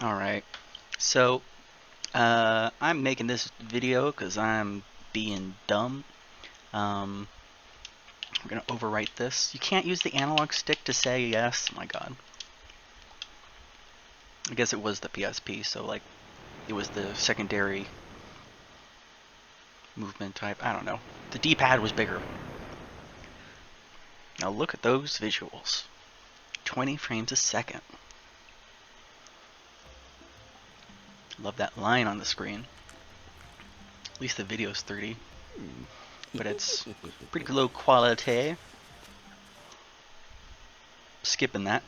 Alright, so I'm making this video because I'm being dumb. Um, I'm gonna overwrite this. You can't use the analog stick to say yes. Oh my god. I guess it was the PSP, so like it was the secondary movement type. I don't know. The D-pad was bigger. Now look at those visuals. 20 frames a second. Love that line on the screen. At least the video's 30, but it's pretty low quality. Skipping that.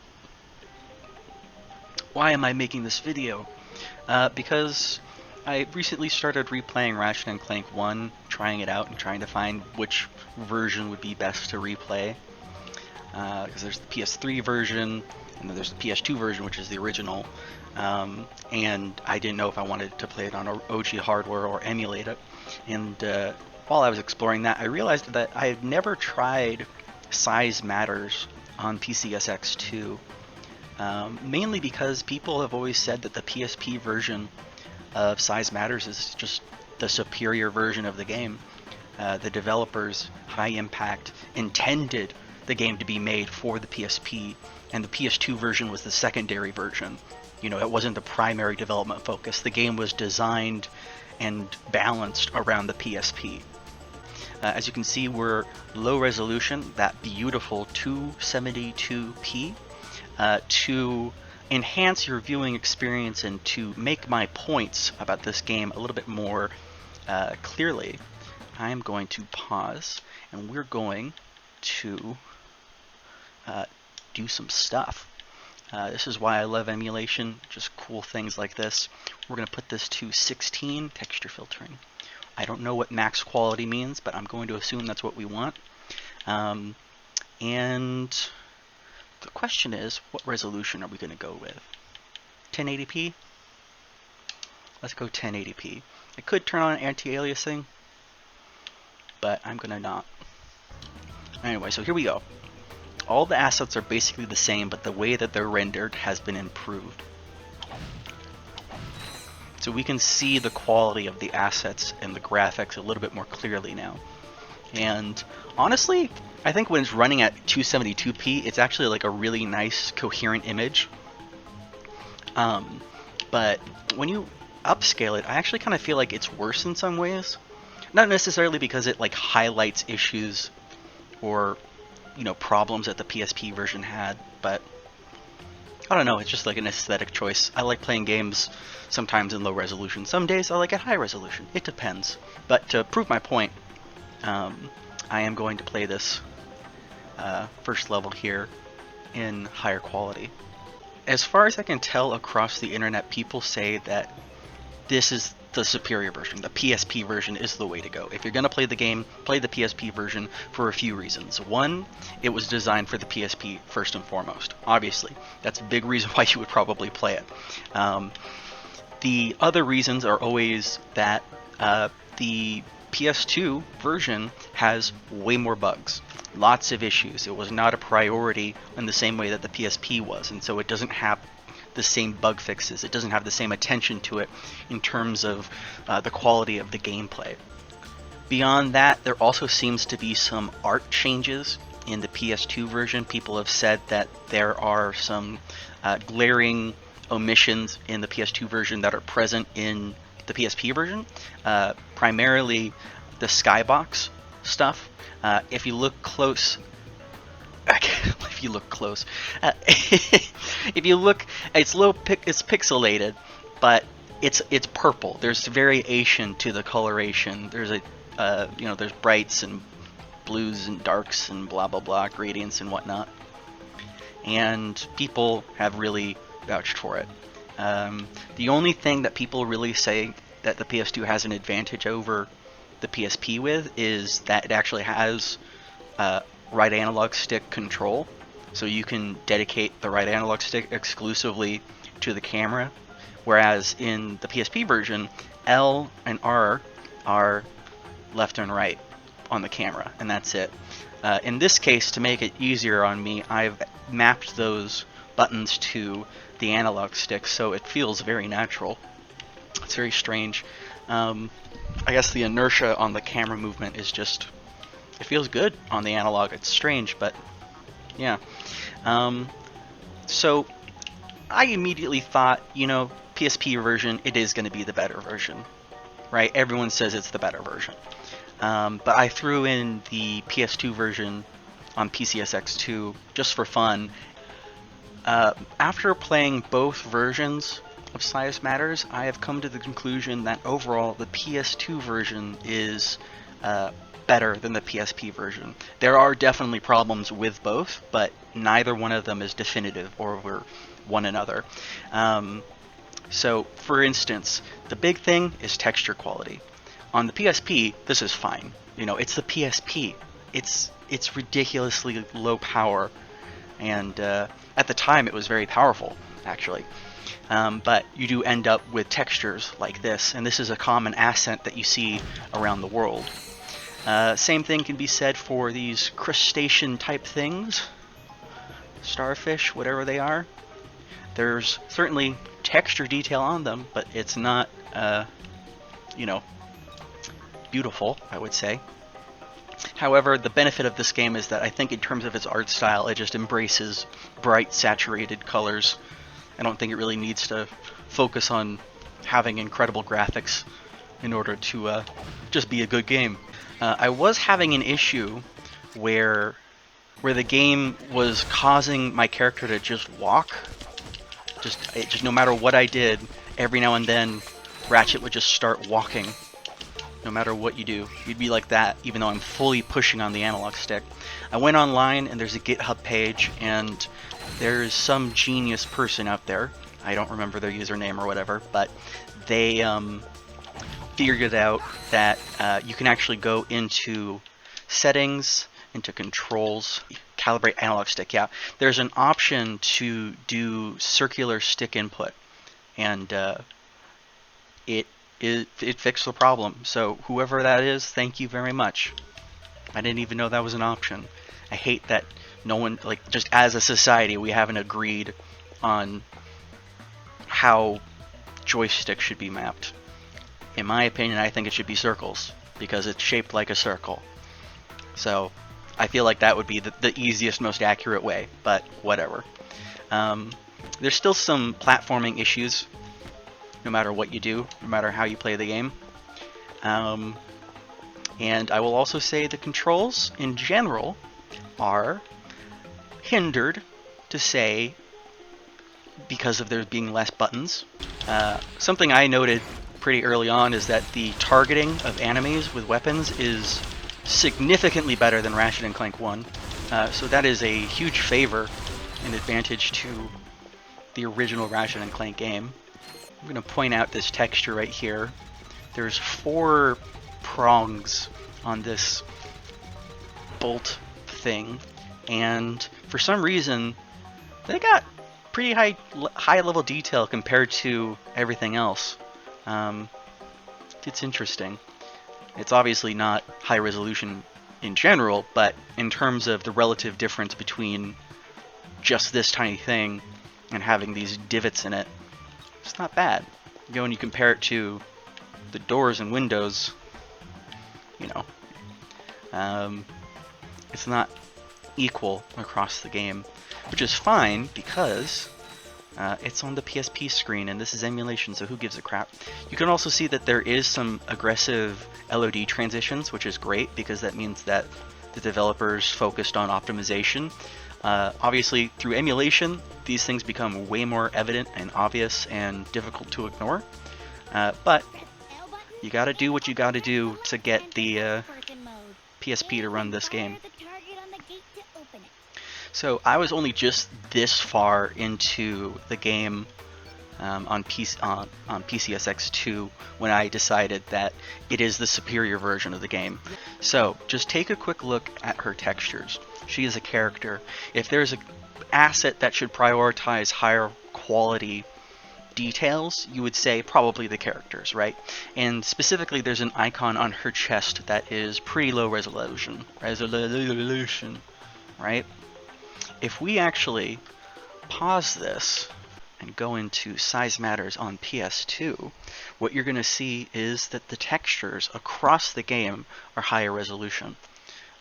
Why am I making this video? Because I recently started replaying Ratchet and Clank 1, trying it out and trying to find which version would be best to replay. Because there's the PS3 version, and then there's the PS2 version, which is the original. And I didn't know if I wanted to play it on OG hardware or emulate it. And while I was exploring that, I realized that I had never tried Size Matters on PCSX2. Mainly because people have always said that the PSP version of Size Matters is just the superior version of the game. The developers, High Impact, intended the game to be made for the PSP, and the PS2 version was the secondary version. You know, it wasn't the primary development focus. The game was designed and balanced around the PSP. As you can see, we're low resolution, that beautiful 272p. To enhance your viewing experience and to make my points about this game a little bit more clearly, I am going to pause and we're going to do some stuff. This is why I love emulation, just cool things like this. We're going to put this to 16 texture filtering. I don't know what max quality means, but I'm going to assume that's what we want. And the question is, what resolution are we going to go with? 1080p? Let's go 1080p. I could turn on anti-aliasing, but I'm going to not. Anyway, so here we go. All the assets are basically the same, but the way that they're rendered has been improved. So we can see the quality of the assets and the graphics a little bit more clearly now. And honestly, I think when it's running at 272p, it's actually like a really nice, coherent image. But when you upscale it, I actually kind of feel like it's worse in some ways. Not necessarily because it like highlights issues or, you know, problems that the PSP version had, but I don't know, it's just like an aesthetic choice. I like playing games sometimes in low resolution. Some days I like at high resolution. It depends. But to prove my point, I am going to play this first level here in higher quality. As far as I can tell across the internet, people say that this is the superior version. The PSP version is the way to go. If you're going to play the game, play the PSP version for a few reasons. One, it was designed for the PSP first and foremost. Obviously, that's a big reason why you would probably play it. The other reasons are always that the PS2 version has way more bugs, lots of issues. It was not a priority in the same way that the PSP was, and so it doesn't have the same bug fixes. It doesn't have the same attention to it in terms of the quality of the gameplay. Beyond that, there also seems to be some art changes in the PS2 version. People have said that there are some glaring omissions in the PS2 version that are present in the PSP version, primarily the skybox stuff. If you look close, if you look close, if you look, it's pixelated, but it's purple. There's variation to the coloration. There's there's brights and blues and darks and blah blah blah, gradients and whatnot. And people have really vouched for it. The only thing that people really say that the PS2 has an advantage over the PSP with is that it actually has right analog stick control. So you can dedicate the right analog stick exclusively to the camera, whereas in the PSP version, L and R are left and right on the camera, and that's it. In this case, to make it easier on me, I've mapped those buttons to the analog stick, so it feels very natural. It's very strange. I guess the inertia on the camera movement is just, it feels good on the analog. It's strange, but yeah. So I immediately thought, PSP version, it is going to be the better version, right? Everyone says it's the better version. But I threw in the PS2 version on PCSX2 just for fun. After playing both versions of Sias Matters, I have come to the conclusion that overall the PS2 version is better than the PSP version. There are definitely problems with both, but neither one of them is definitive over one another. So, for instance, the big thing is texture quality. On the PSP, this is fine. It's the PSP. It's ridiculously low power, and at the time it was very powerful, actually. But you do end up with textures like this, and this is a common asset that you see around the world. Same thing can be said for these crustacean type things, starfish, whatever they are. There's certainly texture detail on them, but it's not, beautiful, I would say. However, the benefit of this game is that I think in terms of its art style, it just embraces bright, saturated colors. I don't think it really needs to focus on having incredible graphics in order to just be a good game. I was having an issue where the game was causing my character to just walk. Just no matter what I did, every now and then Ratchet would just start walking. No matter what you do, you'd be like that, even though I'm fully pushing on the analog stick. I went online and there's a GitHub page, and there's some genius person out there, I don't remember their username or whatever, but they figured it out that you can actually go into settings, into controls, calibrate analog stick. Yeah, there's an option to do circular stick input, and it fixed the problem. So whoever that is, thank you very much. I didn't even know that was an option. I hate that no one, just as a society, we haven't agreed on how joysticks should be mapped. In my opinion, I think it should be circles, because it's shaped like a circle. So I feel like that would be the easiest, most accurate way, but whatever. There's still some platforming issues, no matter what you do, no matter how you play the game. And I will also say the controls, in general, are hindered, to say, because of there being less buttons. Something I noted pretty early on is that the targeting of enemies with weapons is significantly better than Ratchet and Clank 1. So that is a huge favor and advantage to the original Ratchet and Clank game. I'm going to point out this texture right here. There's 4 prongs on this bolt thing, and for some reason they got pretty high level detail compared to everything else. It's interesting. It's obviously not high resolution in general, but in terms of the relative difference between just this tiny thing and having these divots in it, it's not bad. When you compare it to the doors and windows, it's not equal across the game, which is fine because it's on the PSP screen and this is emulation, so who gives a crap. You can also see that there is some aggressive LOD transitions, which is great because that means that the developers focused on optimization. Obviously, through emulation, these things become way more evident and obvious and difficult to ignore. But you gotta do what you gotta do to get the PSP to run this game. So I was only just this far into the game on PCSX2 when I decided that it is the superior version of the game. So just take a quick look at her textures. She is a character. If there's an asset that should prioritize higher quality details, you would say probably the characters, right? And specifically, there's an icon on her chest that is pretty low resolution, right? If we actually pause this and go into size matters on PS2, what you're going to see is that the textures across the game are higher resolution.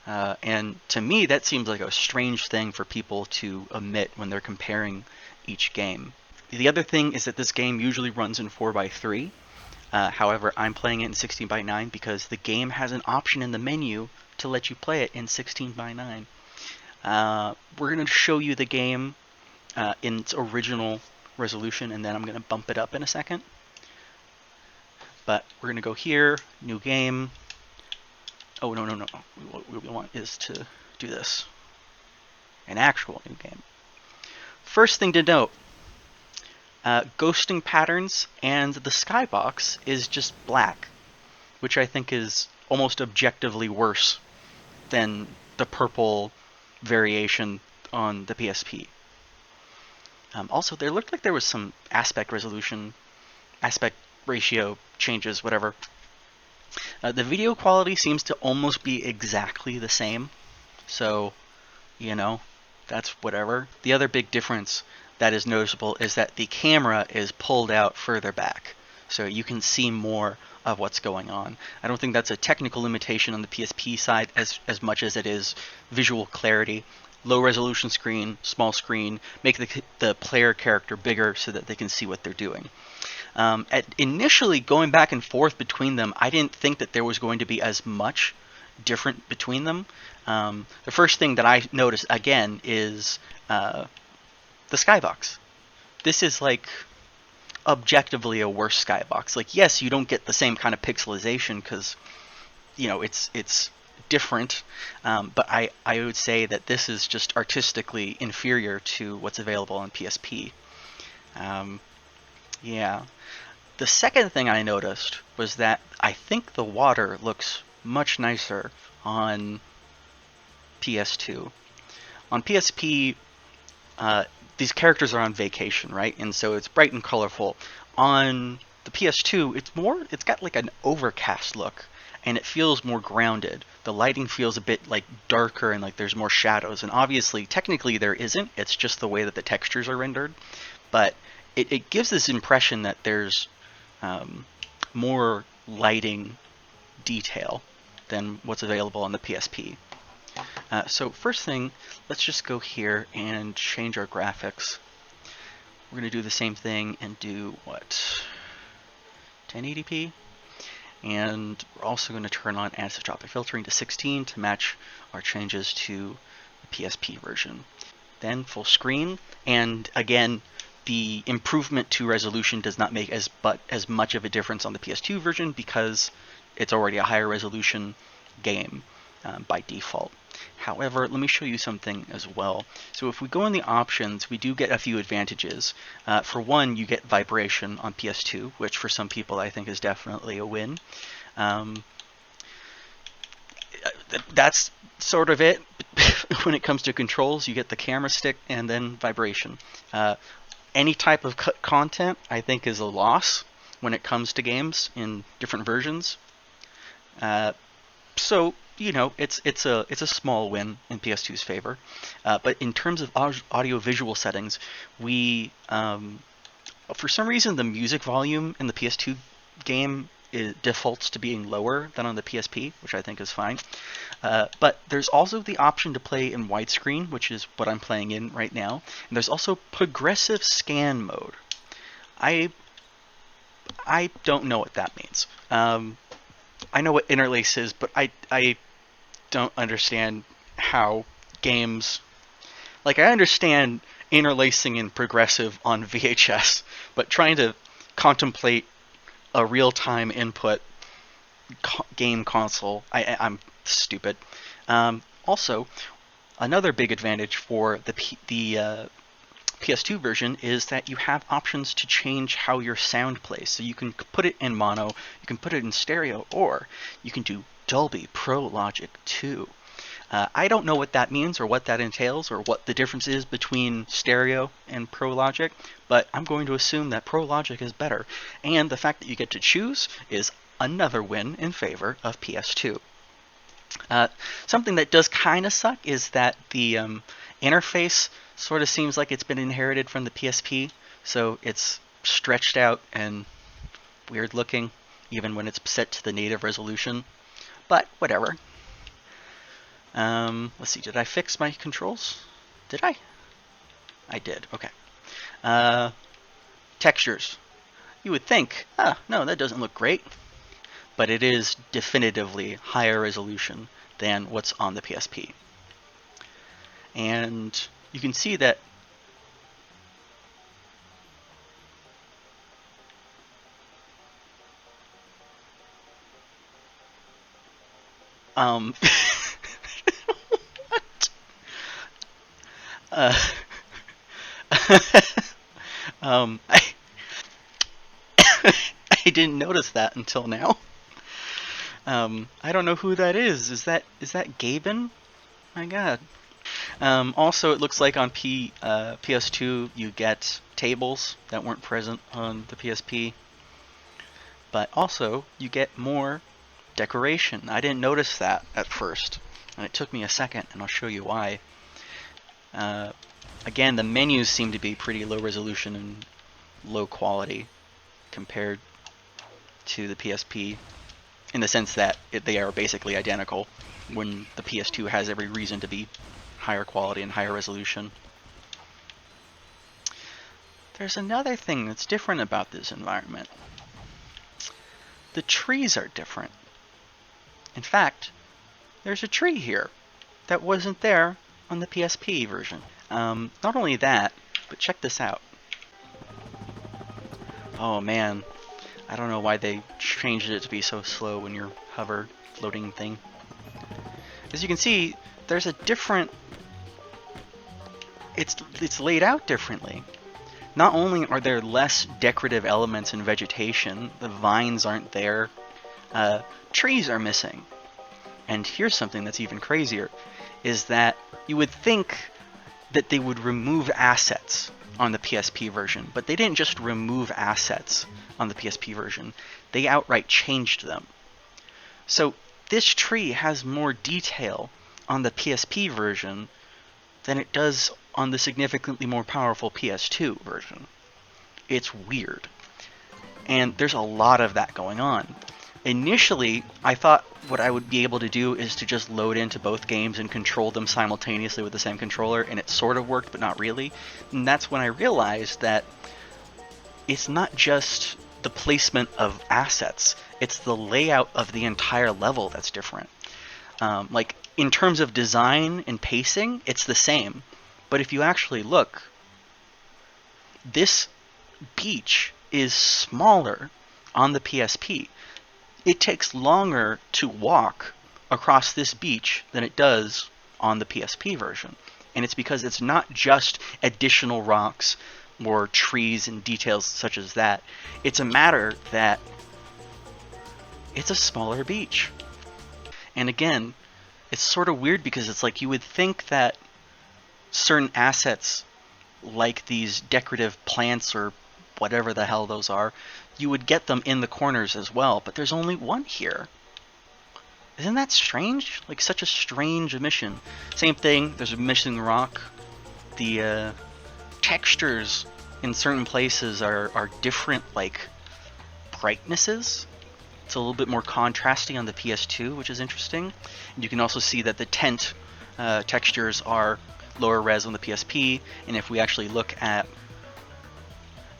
And to me, that seems like a strange thing for people to omit when they're comparing each game. The other thing is that this game usually runs in 4:3. However, I'm playing it in 16:9 because the game has an option in the menu to let you play it in 16:9. We're going to show you the game in its original resolution, and then I'm going to bump it up in a second. But we're going to go here, new game. Oh, no. What we want is to do this. An actual new game. First thing to note, ghosting patterns and the skybox is just black, which I think is almost objectively worse than the purple variation on the PSP. Also, there looked like there was some aspect ratio changes, whatever. The video quality seems to almost be exactly the same, so, that's whatever. The other big difference that is noticeable is that the camera is pulled out further back, so you can see more of what's going on. I don't think that's a technical limitation on the PSP side as much as it is visual clarity. Low resolution screen, small screen, make the player character bigger so that they can see what they're doing. Initially, going back and forth between them, I didn't think that there was going to be as much different between them. The first thing that I noticed, again, is the skybox. This is, like, objectively a worse skybox. Like, yes, you don't get the same kind of pixelization because, it's different, but I would say that this is just artistically inferior to what's available on PSP. Yeah. The second thing I noticed was that I think the water looks much nicer on PS2. On PSP, these characters are on vacation, right? And so it's bright and colorful. On the PS2, it's got like an overcast look, and it feels more grounded. The lighting feels a bit like darker and like there's more shadows. And obviously, technically there isn't. It's just the way that the textures are rendered. But it gives this impression that there's more lighting detail than what's available on the PSP. So first thing, let's just go here and change our graphics. We're going to do the same thing and do, 1080p? And we're also going to turn on anisotropic filtering to 16 to match our changes to the PSP version. Then full screen, and again, the improvement to resolution does not make as much of a difference on the PS2 version because it's already a higher resolution game by default. However, let me show you something as well. So if we go in the options, we do get a few advantages. For one, you get vibration on PS2, which for some people I think is definitely a win. That's sort of it. When it comes to controls, you get the camera stick and then vibration. Any type of content, I think, is a loss when it comes to games in different versions. So, it's a small win in PS2's favor. But in terms of audio-visual settings, we, for some reason, the music volume in the PS2 game defaults to being lower than on the PSP, which I think is fine. But there's also the option to play in widescreen, which is what I'm playing in right now. And there's also progressive scan mode. I don't know what that means. I know what interlace is, but I don't understand how games... Like, I understand interlacing and progressive on VHS, but trying to contemplate a real-time input game console, I'm stupid. Also, another big advantage for the PS2 version is that you have options to change how your sound plays. So you can put it in mono, you can put it in stereo, or you can do Dolby Pro Logic 2. I don't know what that means or what that entails or what the difference is between stereo and Pro Logic, but I'm going to assume that Pro Logic is better. And the fact that you get to choose is another win in favor of PS2. Something that does kind of suck is that the interface Sort of seems like it's been inherited from the PSP, so it's stretched out and weird looking, even when it's set to the native resolution. But whatever. Let's see, did I fix my controls? Did I? I did, okay. Textures. You would think, no, that doesn't look great. But it is definitively higher resolution than what's on the PSP. And you can see that what? I I didn't notice that until now. I don't know who that is. Is that Gaben? My God. Also, it looks like on PS2 you get tables that weren't present on the PSP. But also, you get more decoration. I didn't notice that at first, and it took me a second, and I'll show you why. Again, the menus seem to be pretty low resolution and low quality compared to the PSP, in the sense that they are basically identical, when the PS2 has every reason to be higher quality and higher resolution. There's another thing that's different about this environment. The trees are different. In fact, there's a tree here that wasn't there on the PSP version. Not only that, but check this out. Oh man, I don't know why they changed it to be so slow when you're hover floating thing. As you can see, there's a different... It's laid out differently. Not only are there less decorative elements in vegetation, the vines aren't there, trees are missing. And here's something that's even crazier, is that you would think that they would remove assets on the PSP version, but they didn't just remove assets on the PSP version, they outright changed them. So this tree has more detail on the PSP version than it does on the significantly more powerful PS2 version. It's weird. And there's a lot of that going on. Initially, I thought what I would be able to do is to just load into both games and control them simultaneously with the same controller, and it sort of worked, but not really. And that's when I realized that it's not just the placement of assets, it's the layout of the entire level that's different. Like, in terms of design and pacing, it's the same. But if you actually look, this beach is smaller on the PSP. It takes longer to walk across this beach than it does on the PSP version. And it's because it's not just additional rocks or trees and details such as that. It's a matter that it's a smaller beach. And again, it's sort of weird because it's like you would think that certain assets, like these decorative plants or whatever the hell those are, you would get them in the corners as well, but there's only one here. Isn't that strange? Like, such a strange omission. Same thing, there's a missing rock. The textures in certain places are different, like, brightnesses. It's a little bit more contrasty on the PS2, which is interesting. And you can also see that the tent textures are lower res on the PSP, and if we actually look at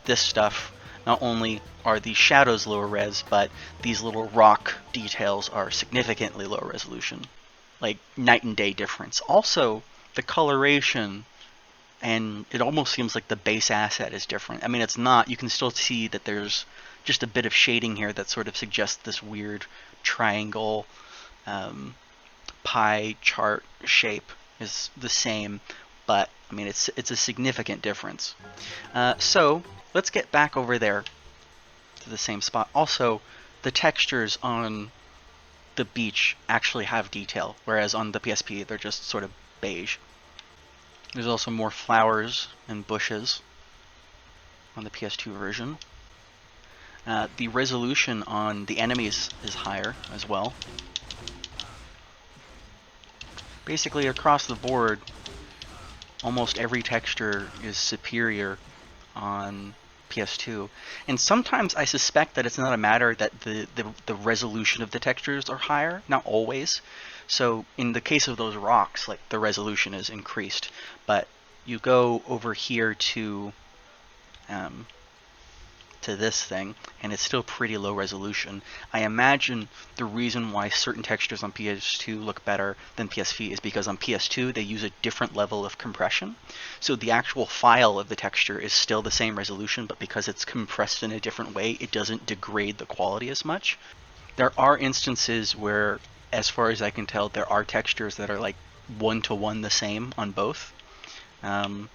this stuff, not only are the shadows lower res, but these little rock details are significantly lower resolution. Like, night and day difference. Also, the coloration, and it almost seems like the base asset is different. I mean, it's not. You can still see that there's just a bit of shading here that sort of suggests this weird triangle pie chart shape is the same, but I mean, it's a significant difference. So let's get back over there to the same spot. Also, the textures on the beach actually have detail, whereas on the PSP they're just sort of beige. There's also more flowers and bushes on the PS2 version. The resolution on the enemies is higher as well. Basically, across the board, almost every texture is superior on PS2. And sometimes I suspect that it's not a matter that the resolution of the textures are higher, not always. So in the case of those rocks, like the resolution is increased. But you go over here um, to this thing, and it's still pretty low resolution. I imagine the reason why certain textures on PS2 look better than PSP is because on PS2 they use a different level of compression. So the actual file of the texture is still the same resolution, but because it's compressed in a different way, it doesn't degrade the quality as much. There are instances where, as far as I can tell, there are textures that are like 1-to-1 the same on both. Um,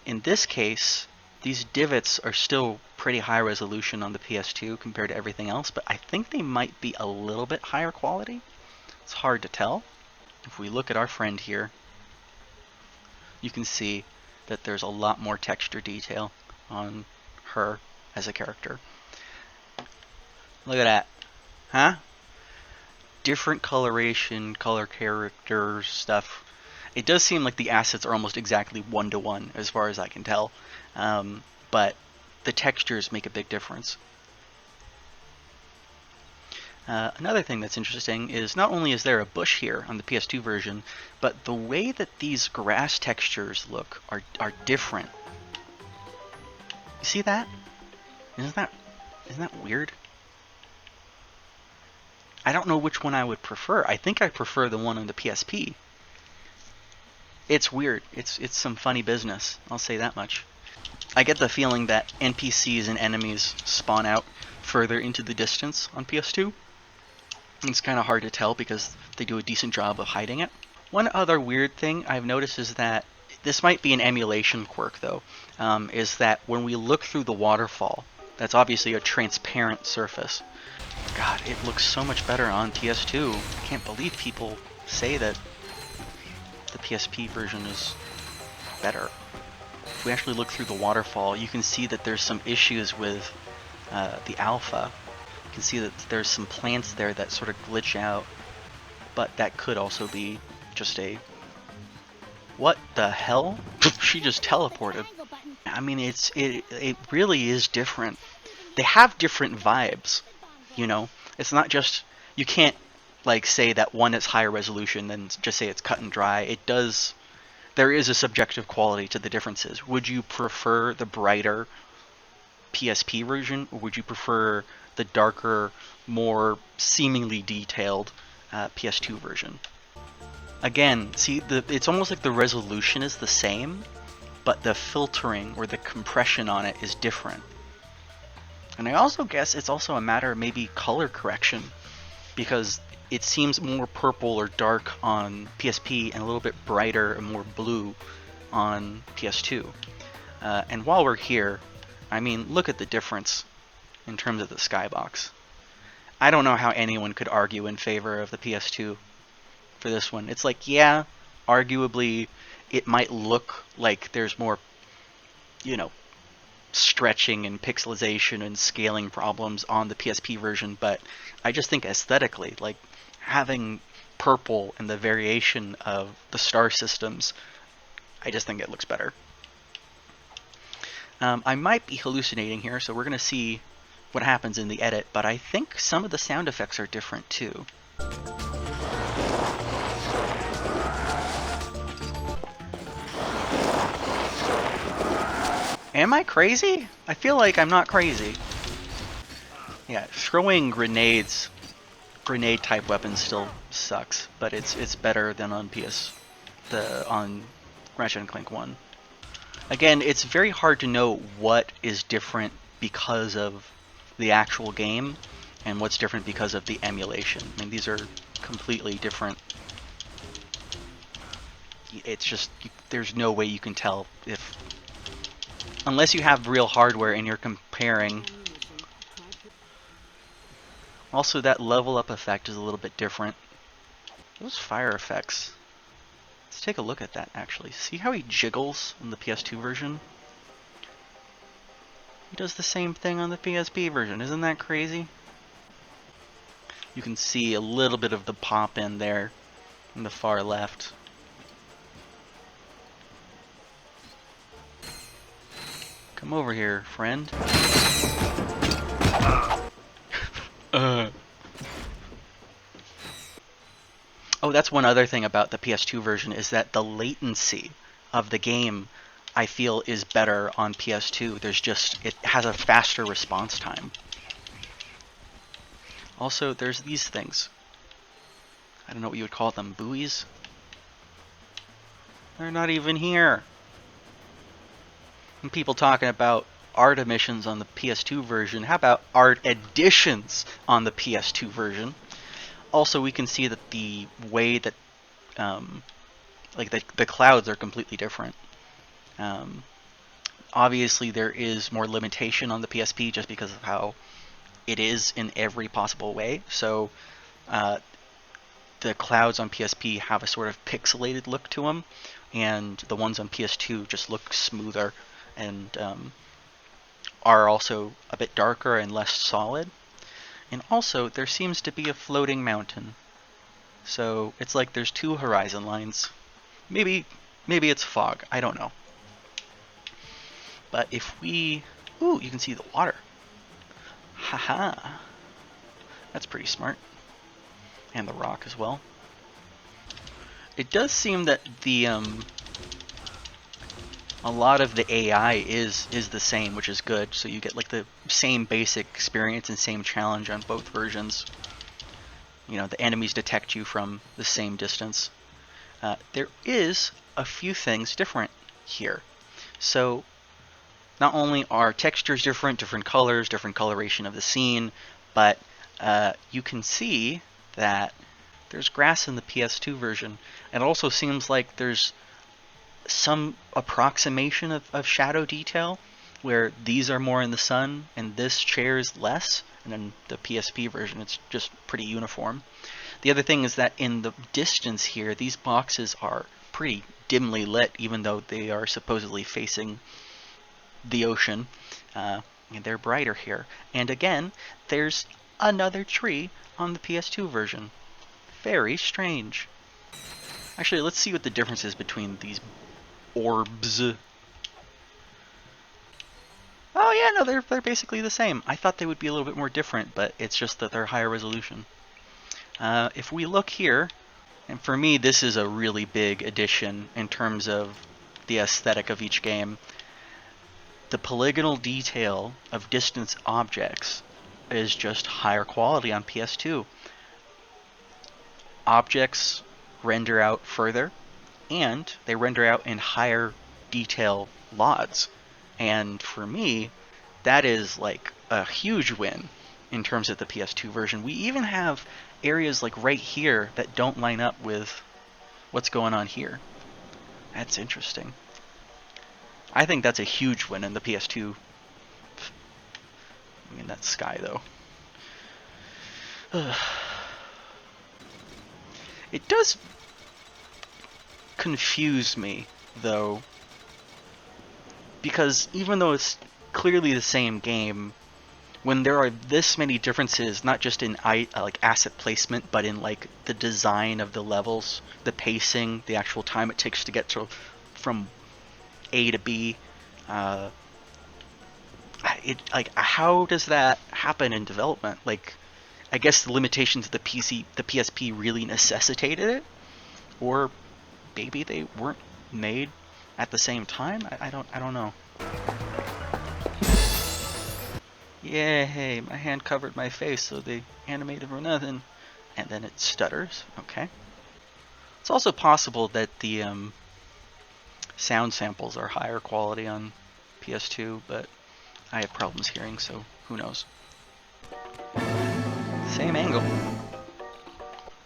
in this case, these divots are still pretty high resolution on the PS2 compared to everything else, but I think they might be a little bit higher quality. It's hard to tell. If we look at our friend here, you can see that there's a lot more texture detail on her as a character. Look at that. Huh? Different coloration, color characters, stuff. It does seem like the assets are almost exactly 1-to-1 as far as I can tell. But the textures make a big difference. Another thing that's interesting is not only is there a bush here on the PS2 version, but the way that these grass textures look are different. You see that? Isn't that weird? I don't know which one I would prefer. I think I prefer the one on the PSP. It's weird. It's some funny business. I'll say that much. I get the feeling that NPCs and enemies spawn out further into the distance on PS2. It's kind of hard to tell because they do a decent job of hiding it. One other weird thing I've noticed is that, this might be an emulation quirk though, is that when we look through the waterfall, that's obviously a transparent surface. God, it looks so much better on PS2. I can't believe people say that the PSP version is better. If we actually look through the waterfall, you can see that there's some issues with the alpha. You can see that there's some plants there that sort of glitch out, but that could also be just a... What the hell? She just teleported. I mean, it really is different. They have different vibes, you know? It's not just... You can't, like, say that one is higher resolution than just say it's cut and dry. It does... There is a subjective quality to the differences. Would you prefer the brighter PSP version, or would you prefer the darker, more seemingly detailed PS2 version? Again, see, it's almost like the resolution is the same, but the filtering or the compression on it is different. And I also guess it's also a matter of maybe color correction, because it seems more purple or dark on PSP and a little bit brighter and more blue on PS2. And while we're here, I mean, look at the difference in terms of the skybox. I don't know how anyone could argue in favor of the PS2 for this one. It's like, yeah, arguably it might look like there's more, you know, stretching and pixelization and scaling problems on the PSP version, but I just think aesthetically, like, having purple and the variation of the star systems, I just think it looks better. I might be hallucinating here, so we're going to see what happens in the edit, but I think some of the sound effects are different too. Am I crazy? I feel like I'm not crazy. Yeah, throwing grenades, grenade type weapons still sucks, but it's better than on on Ratchet and Clank 1. Again, it's very hard to know what is different because of the actual game and what's different because of the emulation. I mean, these are completely different. It's just, there's no way you can tell if, unless you have real hardware and you're comparing. Also, that level up effect is a little bit different. Those fire effects. Let's take a look at that, actually. See how he jiggles in the PS2 version? He does the same thing on the PSP version. Isn't that crazy? You can see a little bit of the pop in there in the far left. Come over here, friend. Oh, that's one other thing about the PS2 version is that the latency of the game, I feel, is better on PS2. It has a faster response time. Also, there's these things. I don't know what you would call them, buoys? They're not even here. And people talking about art emissions on the PS2 version. How about art additions on the PS2 version? Also, we can see that the way that, the clouds are completely different. Obviously, there is more limitation on the PSP just because of how it is in every possible way. So, the clouds on PSP have a sort of pixelated look to them, and the ones on PS2 just look smoother and are also a bit darker and less solid. And also, there seems to be a floating mountain. So it's like there's two horizon lines. Maybe it's fog. I don't know. But if we... Ooh, you can see the water. Haha. That's pretty smart. And the rock as well. It does seem that the a lot of the AI is the same, which is good. So you get like the same basic experience and same challenge on both versions. You know, the enemies detect you from the same distance. There is a few things different here. So not only are textures different, different colors, different coloration of the scene, but you can see that there's grass in the PS2 version. It also seems like there's some approximation of shadow detail, where these are more in the sun and this chair is less, and then the PSP version it's just pretty uniform. The other thing is that in the distance here, these boxes are pretty dimly lit, even though they are supposedly facing the ocean, and they're brighter here. And again, there's another tree on the PS2 version. Very strange. Actually, let's see what the difference is between these orbs. Oh yeah, no, they're basically the same. I thought they would be a little bit more different, but it's just that they're higher resolution. If we look here, and for me this is a really big addition in terms of the aesthetic of each game, the polygonal detail of distance objects is just higher quality on PS2. Objects render out further, and they render out in higher detail LODs. And for me, that is like a huge win in terms of the PS2 version. We even have areas like right here that don't line up with what's going on here. That's interesting. I think that's a huge win in the PS2. I mean, that sky though. It does confuse me though, because even though it's clearly the same game, when there are this many differences, not just in like asset placement, but in like the design of the levels, the pacing, the actual time it takes to get from A to B, how does that happen in development? Like, I guess the limitations of the PSP really necessitated it, or maybe they weren't made at the same time. I don't know. Yeah, hey, my hand covered my face, so they animated for nothing. And then it stutters. Okay. It's also possible that the sound samples are higher quality on PS2, but I have problems hearing, so who knows. Same angle.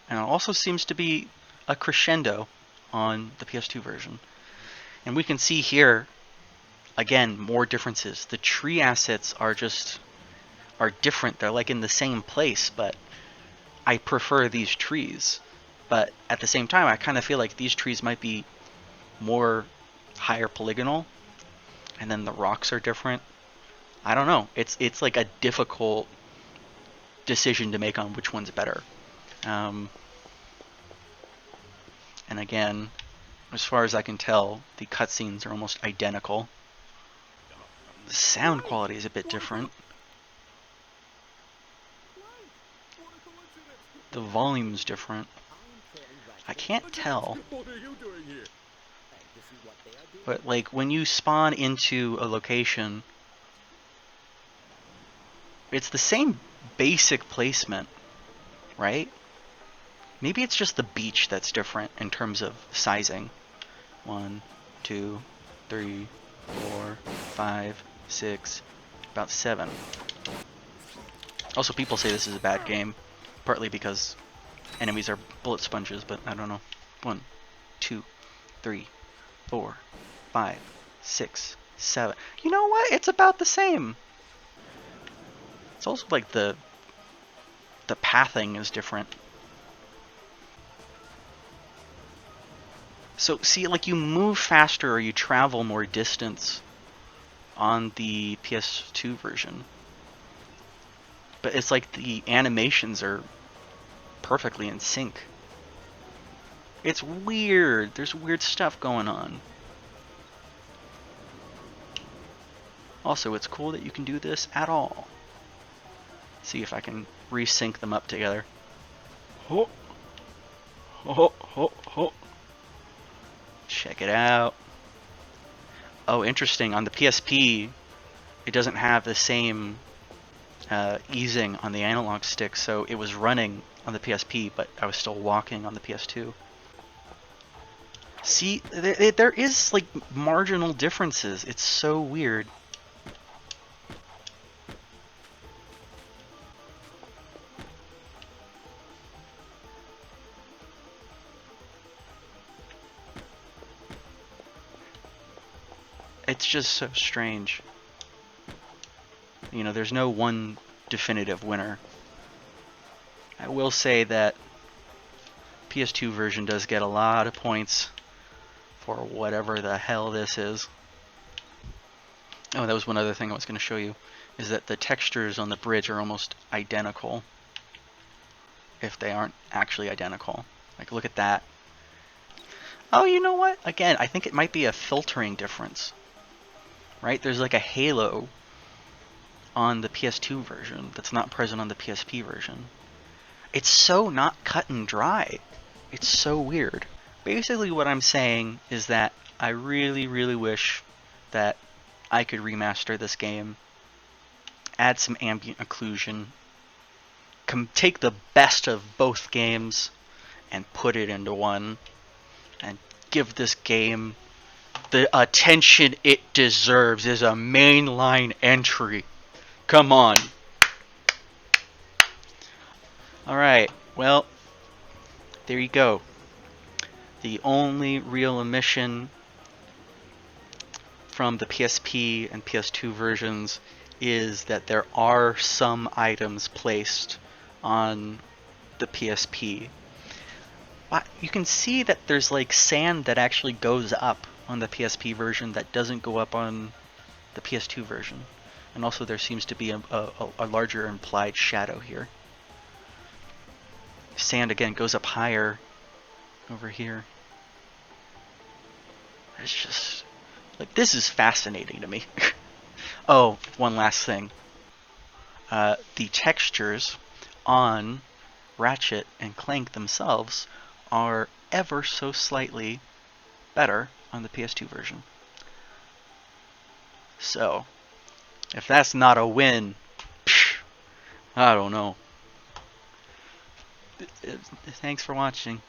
And it also seems to be a crescendo on the PS2 version. And we can see here, again, more differences. The tree assets are different. They're like in the same place, but I prefer these trees. But at the same time, I kind of feel like these trees might be more higher polygonal, and then the rocks are different. I don't know. It's like a difficult decision to make on which one's better. And again, as far as I can tell, the cutscenes are almost identical. The sound quality is a bit different. The volume's different. I can't tell. But like when you spawn into a location, it's the same basic placement, right? Maybe it's just the beach that's different in terms of sizing. 1, 2, 3, 4, 5, 6, about 7. Also, people say this is a bad game, partly because enemies are bullet sponges, but I don't know. 1, 2, 3, 4, 5, 6, 7. You know what? It's about the same. It's also like the pathing is different. So see, like you move faster or you travel more distance on the PS2 version. But it's like the animations are perfectly in sync. It's weird. There's weird stuff going on. Also, it's cool that you can do this at all. See if I can resync them up together. Ho! Ho! Ho! Ho! Check it out. Oh, interesting. On the PSP, it doesn't have the same easing on the analog stick, so it was running on the PSP, but I was still walking on the PS2. See, there is like marginal differences. It's so weird. It's just so strange. You know, there's no one definitive winner. I will say that PS2 version does get a lot of points for whatever the hell this is. Oh, that was one other thing I was going to show you, is that the textures on the bridge are almost identical, if they aren't actually identical. Like, look at that. Oh, you know what? Again, I think it might be a filtering difference. Right? There's like a halo on the PS2 version that's not present on the PSP version. It's so not cut and dry. It's so weird. Basically what I'm saying is that I really, really wish that I could remaster this game, add some ambient occlusion, take the best of both games and put it into one, and give this game the attention it deserves as a mainline entry. Come on. Alright, well, there you go. The only real omission from the PSP and PS2 versions is that there are some items placed on the PSP. You can see that there's like sand that actually goes up on the PSP version that doesn't go up on the PS2 version. And also there seems to be a larger implied shadow here. Sand again goes up higher over here. It's just like, this is fascinating to me. Oh, one last thing. The textures on Ratchet and Clank themselves are ever so slightly better on the PS2 version. So, if that's not a win, I don't know. Thanks for watching.